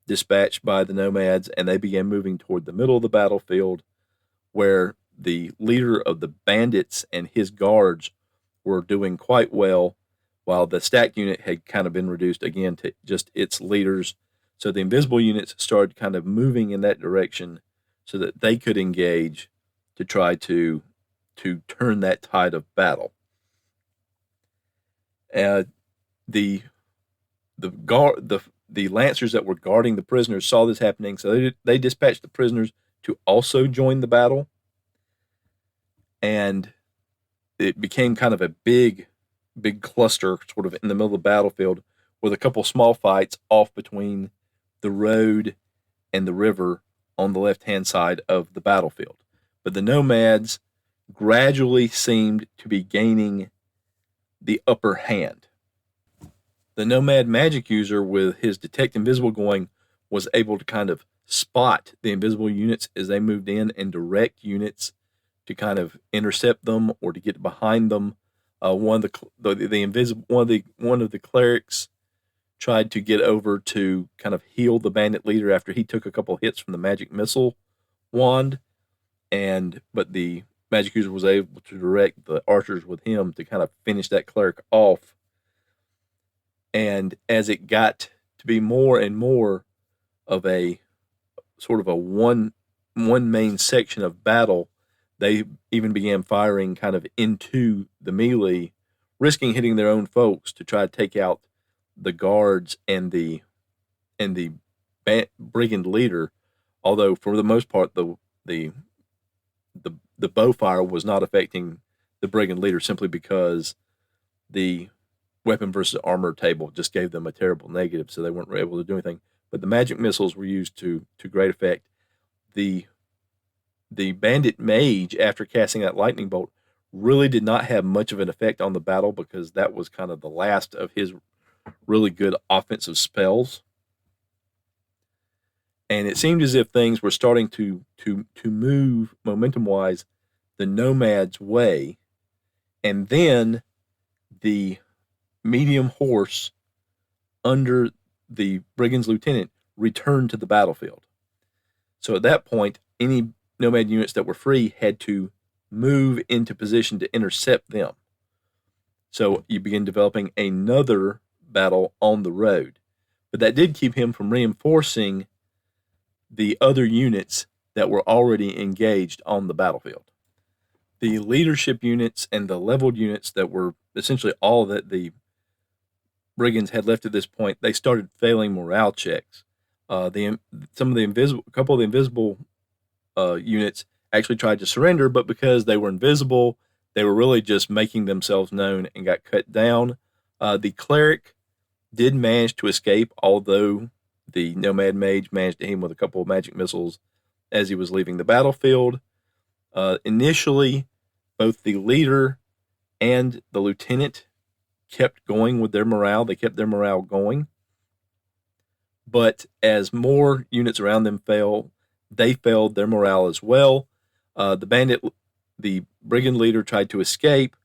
dispatched by the nomads, and they began moving toward the middle of the battlefield, where the leader of the bandits and his guards were doing quite well, while the stacked unit had kind of been reduced again to just its leaders. So the invisible units started kind of moving in that direction so that they could engage to try to turn that tide of battle. The the lancers that were guarding the prisoners saw this happening, so they dispatched the prisoners to also join the battle, and it became kind of a big cluster sort of in the middle of the battlefield, with a couple small fights off between the road and the river on the left-hand side of the battlefield. But the nomads gradually seemed to be gaining the upper hand. The nomad magic user, with his detect invisible going, was able to kind of spot the invisible units as they moved in and direct units to kind of intercept them or to get behind them. One of the clerics tried to get over to kind of heal the bandit leader after he took a couple hits from the magic missile wand, but the magic user was able to direct the archers with him to kind of finish that cleric off. And as it got to be more and more of a sort of a one main section of battle, they even began firing kind of into the melee, risking hitting their own folks to try to take out the guards and the brigand leader. Although for the most part, the bow fire was not affecting the brigand leader, simply because the weapon versus armor table just gave them a terrible negative, so they weren't able to do anything. But the magic missiles were used to great effect. The bandit mage, after casting that lightning bolt, really did not have much of an effect on the battle, because that was kind of the last of his really good offensive spells. And it seemed as if things were starting to move momentum-wise the nomads' way, and then the medium horse under the brigand's lieutenant returned to the battlefield. So at that point, any nomad units that were free had to move into position to intercept them. So you begin developing another battle on the road. But that did keep him from reinforcing the other units that were already engaged on the battlefield. The leadership units and the leveled units that were essentially all that the brigands had left at this point, they started failing morale checks. A couple of the invisible units actually tried to surrender, but because they were invisible, they were really just making themselves known and got cut down. The cleric did manage to escape, although the nomad mage managed to hit him with a couple of magic missiles as he was leaving the battlefield. Initially, both the leader and the lieutenant kept going with their morale. They kept their morale going. But as more units around them fell, they failed their morale as well. The brigand leader tried to escape,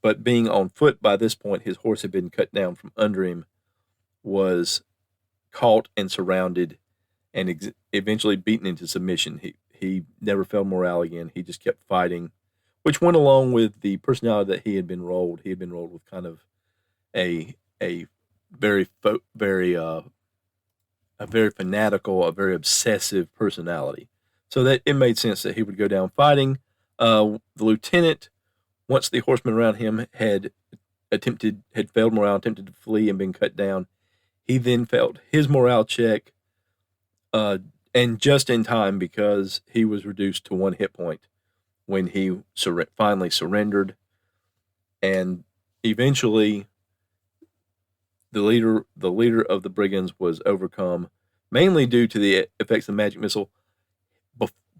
but being on foot by this point, his horse had been cut down from under him, was caught and surrounded, and eventually beaten into submission. He never felt morale again. He just kept fighting, which went along with the personality that he had been rolled. He had been rolled with kind of a very fanatical, a very obsessive personality. So that it made sense that he would go down fighting. The lieutenant, once the horsemen around him had failed morale, attempted to flee and been cut down, he then felt his morale check, and just in time, because he was reduced to 1 hit point when he finally surrendered. And eventually, the leader of the brigands was overcome, mainly due to the effects of the magic missile.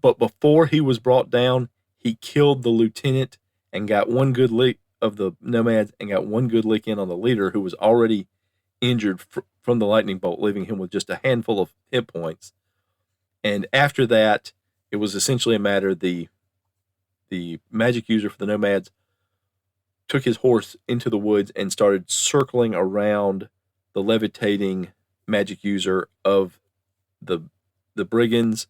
But before he was brought down, he killed the lieutenant and got one good lick of the nomads, and got one good lick in on the leader, who was already injured from the lightning bolt, leaving him with just a handful of hit points. And after that, it was essentially a matter, the magic user for the nomads took his horse into the woods and started circling around the levitating magic user of the brigands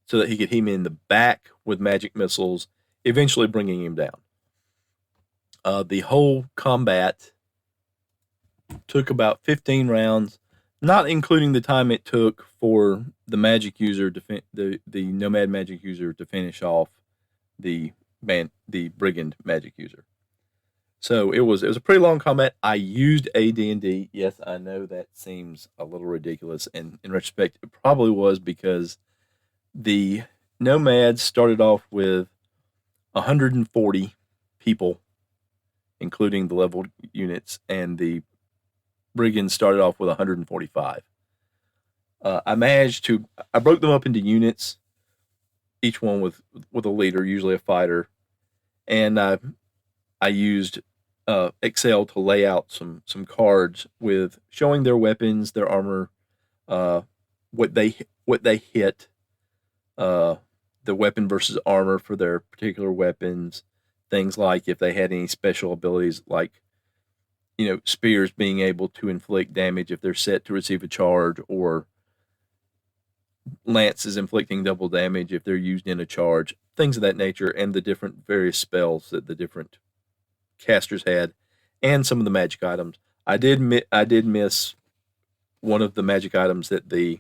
so that he could hit him in the back with magic missiles, eventually bringing him down. The whole combat took about 15 rounds, not including the time it took for the magic user to the nomad magic user to finish off the brigand magic user. So it was a pretty long combat. I used AD&D. Yes, I know that seems a little ridiculous, and in retrospect, it probably was because the nomads started off with 140 people, including the leveled units, and the brigands started off with 145. I broke them up into units, each one with a leader, usually a fighter, and I used Excel to lay out some cards with showing their weapons, their armor, what they hit, the weapon versus armor for their particular weapons, things like if they had any special abilities, like spears being able to inflict damage if they're set to receive a charge, or lances inflicting double damage if they're used in a charge, things of that nature, and the different various spells that the different casters had, and some of the magic items. I did miss one of the magic items that the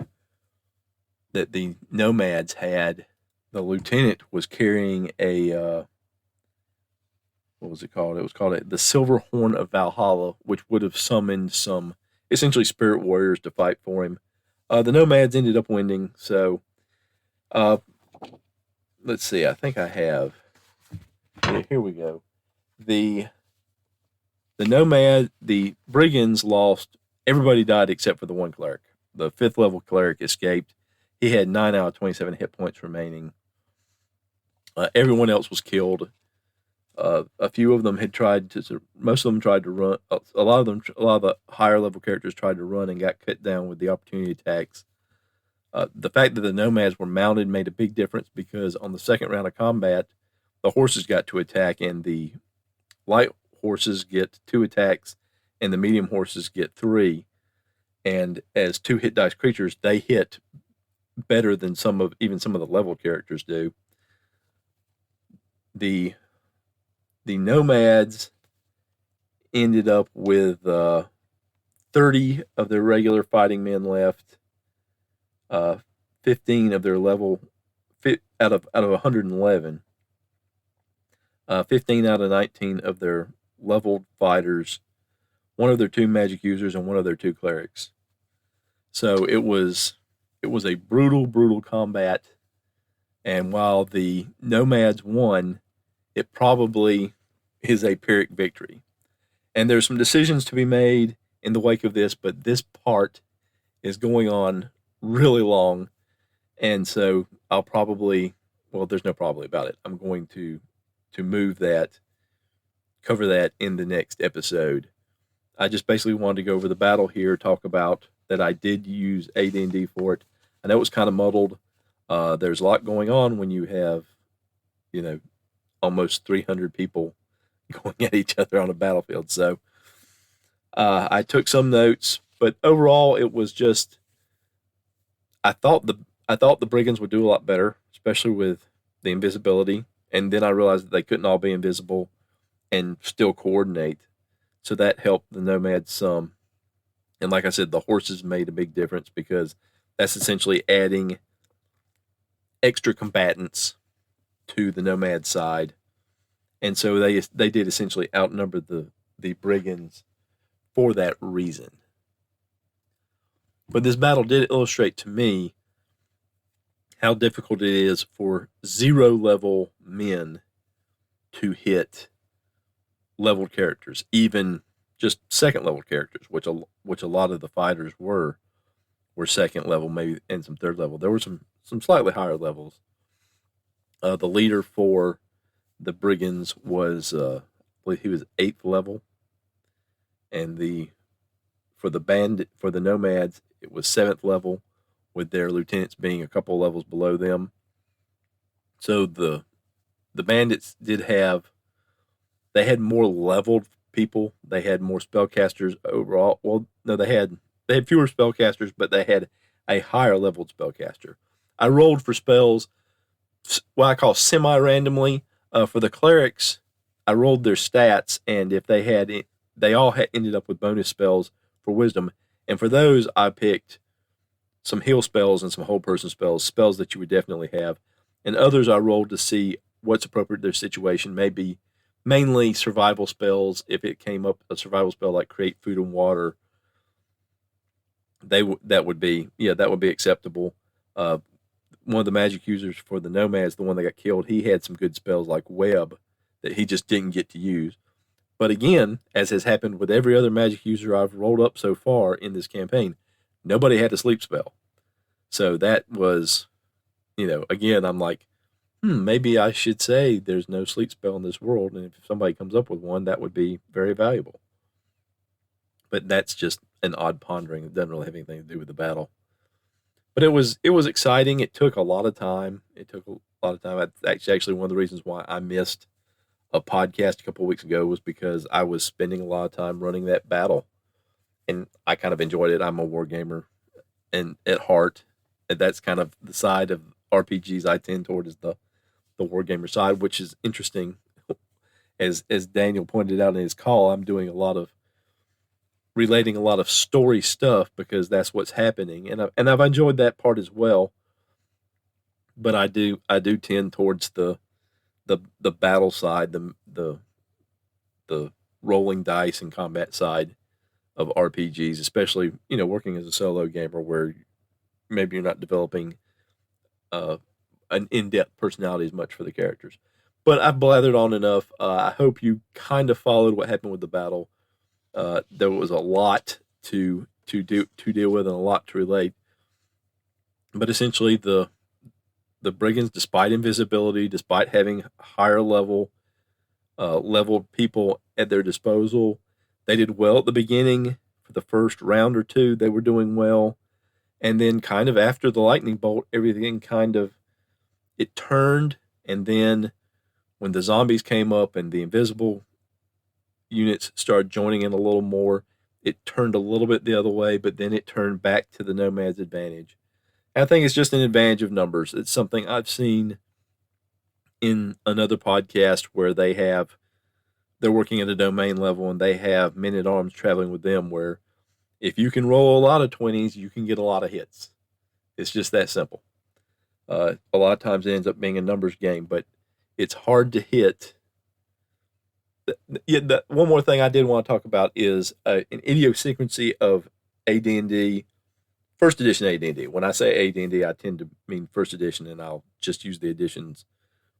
nomads had. The lieutenant was carrying a what was it called? It was called the Silver Horn of Valhalla, which would have summoned some essentially spirit warriors to fight for him. The nomads ended up winning, so let's see. I think I have. Yeah, here we go. The brigands lost. Everybody died except for the one cleric. The 5th level cleric escaped. He had 9 out of 27 hit points remaining. Everyone else was killed. A few of them most of them tried to run. A lot of the higher level characters tried to run and got cut down with the opportunity attacks. The fact that the nomads were mounted made a big difference, because on the second round of combat, the horses got to attack, and the light horses get 2 attacks, and the medium horses get 3. And as 2 hit dice creatures, they hit better than some of the level characters do. The nomads ended up with 30 of their regular fighting men left, 15 of their level out of 111, 15 out of 19 of their leveled fighters, 1 of their 2 magic users, and 1 of their 2 clerics. So it was a brutal combat, and while the nomads won, it probably is a Pyrrhic victory. And there's some decisions to be made in the wake of this, but this part is going on really long, and so I'll probably, there's no probably about it. I'm going to cover that in the next episode. I just basically wanted to go over the battle here, talk about that I did use AD&D for it. I know it was kind of muddled. There's a lot going on when you have, almost 300 people going at each other on a battlefield. So I took some notes, but overall it was just, I thought the brigands would do a lot better, especially with the invisibility. And then I realized that they couldn't all be invisible and still coordinate. So that helped the nomads some. And like I said, the horses made a big difference, because that's essentially adding extra combatants to the nomad side. And so they did essentially outnumber the brigands for that reason. But this battle did illustrate to me how difficult it is for 0 level men to hit leveled characters, even just 2nd level characters, which a lot of the fighters were 2nd level, maybe, and some 3rd level. There were some slightly higher levels. The leader for the brigands was, I believe he was 8th level, and for the nomads, it was 7th level, with their lieutenants being a couple levels below them. So the bandits did have they had more leveled people. They had more spellcasters overall. Well, no, they had fewer spellcasters, but they had a higher leveled spellcaster. I rolled for spells what I call semi-randomly. For the clerics, I rolled their stats, and if they all ended up with bonus spells for wisdom. And for those, I picked some heal spells and some whole person spells that you would definitely have. And others I rolled to see what's appropriate to their situation. Maybe mainly survival spells. If it came up a survival spell like create food and water, that would be acceptable. One of the magic users for the nomads, the one that got killed, he had some good spells like web that he just didn't get to use. But again, as has happened with every other magic user I've rolled up so far in this campaign, nobody had a sleep spell. So that was, again, I'm like, maybe I should say there's no sleep spell in this world, and if somebody comes up with one, that would be very valuable. But that's just an odd pondering. It doesn't really have anything to do with the battle. But it was exciting. It took a lot of time. That's actually one of the reasons why I missed a podcast a couple of weeks ago was because I was spending a lot of time running that battle, and I kind of enjoyed it. I'm a war gamer, and at heart, and that's kind of the side of RPGs I tend toward is the war gamer side, which is interesting. As Daniel pointed out in his call, I'm doing relating a lot of story stuff because that's what's happening, and I've enjoyed that part as well. But I do tend towards the battle side, the rolling dice and combat side of RPGs, especially working as a solo gamer where maybe you're not developing an in-depth personality as much for the characters. But I've blathered on enough. I hope you kind of followed what happened with the battle. There was a lot to deal with and a lot to relate. But essentially, the brigands, despite invisibility, despite having higher leveled people at their disposal, they did well at the beginning. For the first round or two, they were doing well, and then kind of after the lightning bolt, everything it turned. And then when the zombies came up and the invisible units started joining in a little more, it turned a little bit the other way, but then it turned back to the nomads' advantage. And I think it's just an advantage of numbers. It's something I've seen in another podcast where they're working at a domain level and they have men-at-arms traveling with them, where if you can roll a lot of 20s, you can get a lot of hits. It's just that simple. A lot of times it ends up being a numbers game, but it's hard to hit. One more thing I did want to talk about is an idiosyncrasy of AD&D, first edition AD&D. When I say AD&D, I tend to mean first edition, and I'll just use the editions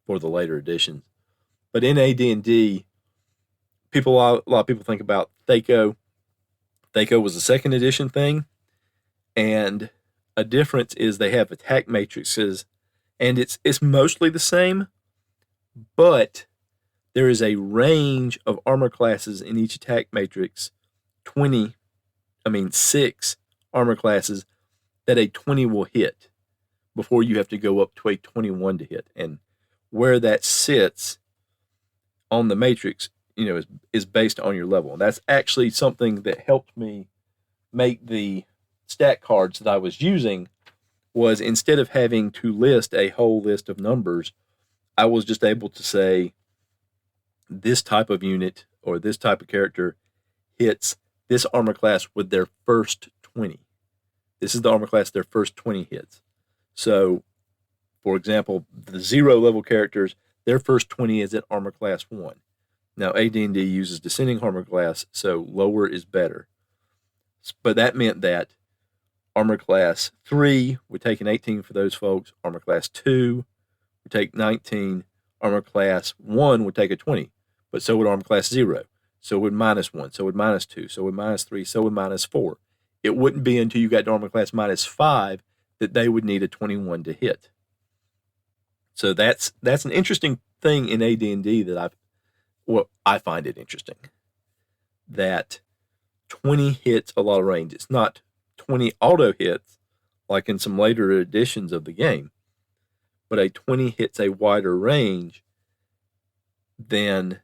for the later editions. But in AD&D, a lot of people think about Thaco. Thaco was a second edition thing, and a difference is they have attack matrices, and it's mostly the same, but there is a range of armor classes in each attack matrix, 6 armor classes that a 20 will hit before you have to go up to a 21 to hit. And where that sits on the matrix, is based on your level. And that's actually something that helped me make the stat cards that I was using. Was instead of having to list a whole list of numbers, I was just able to say this type of unit or this type of character hits this armor class with their first 20. This is the armor class, their first 20 hits. So, for example, the 0 level characters, their first 20 is at armor class 1. Now, AD&D uses descending armor class, so lower is better. But that meant that armor class 3 would take an 18 for those folks. Armor class 2 would take 19. Armor class 1 would take a 20. But so would armor class 0. So would -1. So would -2. So would -3. So would -4. It wouldn't be until you got to armor class -5 that they would need a 21 to hit. So that's an interesting thing in AD&D that I find it interesting. That 20 hits a lot of range. It's not 20 auto hits like in some later editions of the game, but a 20 hits a wider range than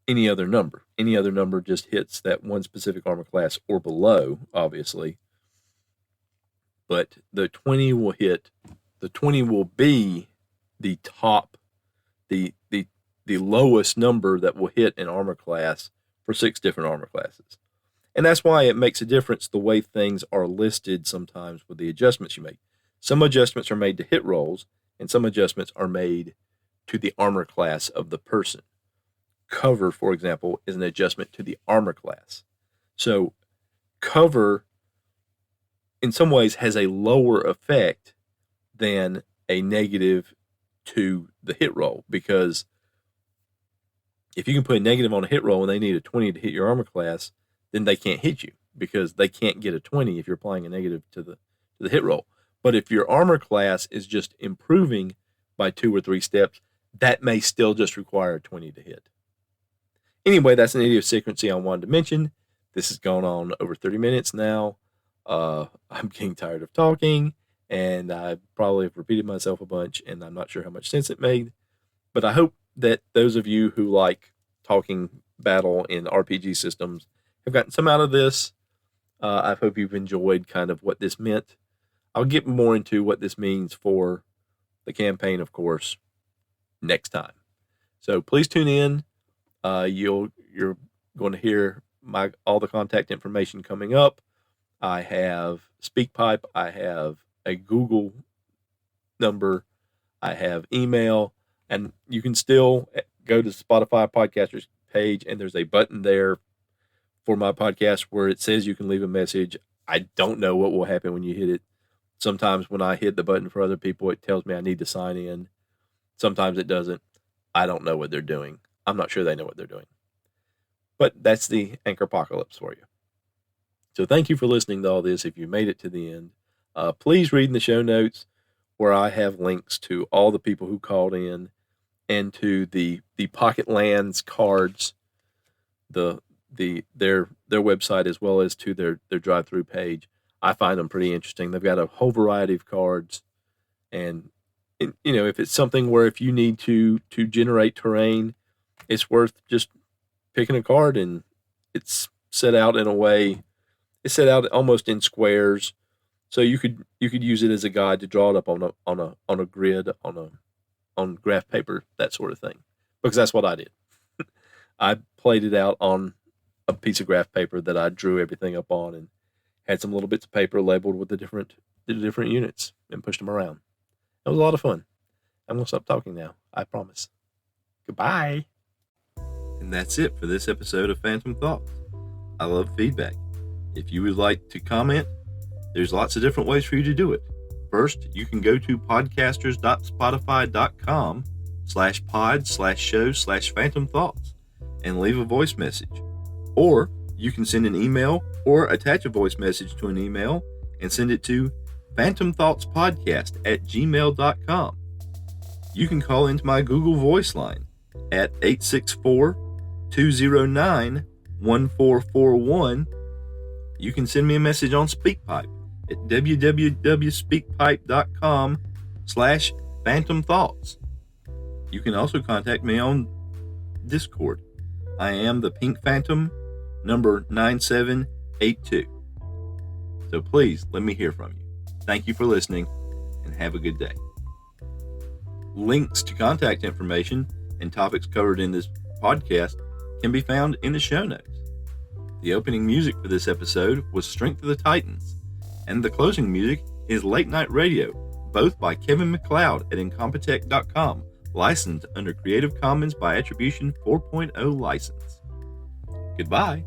any other number. Any other number just hits that one specific armor class or below, obviously. But the 20 will hit. The 20 will be the top, the lowest number that will hit an armor class for 6 different armor classes. And that's why it makes a difference the way things are listed sometimes with the adjustments you make. Some adjustments are made to hit rolls, and some adjustments are made to the armor class of the person. Cover, for example, is an adjustment to the armor class. So cover, in some ways, has a lower effect than a negative to the hit roll, because if you can put a negative on a hit roll and they need a 20 to hit your armor class, then they can't hit you because they can't get a 20 if you're applying a negative to the hit roll. But if your armor class is just improving by 2 or 3 steps, that may still just require a 20 to hit. Anyway, that's an idiosyncrasy I wanted to mention. This has gone on over 30 minutes now. I'm getting tired of talking, and I probably have repeated myself a bunch, and I'm not sure how much sense it made. But I hope that those of you who like talking battle in RPG systems have gotten some out of this. I hope you've enjoyed kind of what this meant. I'll get more into what this means for the campaign, of course, next time. So please tune in. You're going to hear all the contact information coming up. I have SpeakPipe. I have a Google number. I have email. And you can still go to the Spotify podcasters page, and there's a button there for my podcast where it says you can leave a message. I don't know what will happen when you hit it. Sometimes when I hit the button for other people, it tells me I need to sign in. Sometimes it doesn't. I don't know what they're doing. I'm not sure they know what they're doing. But that's the Anchor Apocalypse for you. So thank you for listening to all this. If you made it to the end, please read in the show notes where I have links to all the people who called in and to the Pocket Lands cards, their website, as well as to their drive-through page. I find them pretty interesting. They've got a whole variety of cards, and if it's something where if you need to generate terrain, it's worth just picking a card, and it's set out in a way. It's set out almost in squares, so you could use it as a guide to draw it up on a grid, on graph paper, that sort of thing, because that's what I did. I played it out on a piece of graph paper that I drew everything up on, and had some little bits of paper labeled with the different units and pushed them around. It was a lot of fun. I'm going to stop talking now. I promise. Goodbye. And that's it for this episode of Phantom Thoughts. I love feedback. If you would like to comment, there's lots of different ways for you to do it. First, you can go to podcasters.spotify.com/pod/show/Phantom Thoughts and leave a voice message. Or you can send an email or attach a voice message to an email and send it to phantomthoughtspodcast@gmail.com. You can call into my Google Voice line at 864-209-1441. You can send me a message on SpeakPipe at www.speakpipe.com/phantomthoughts. You can also contact me on Discord. I am the Pink Phantom, number 9782. So please let me hear from you. Thank you for listening, and have a good day. Links to contact information and topics covered in this podcast can be found in the show notes. The opening music for this episode was Strength of the Titans, and the closing music is Late Night Radio, both by Kevin MacLeod at Incompetech.com, licensed under Creative Commons by Attribution 4.0 license. Goodbye.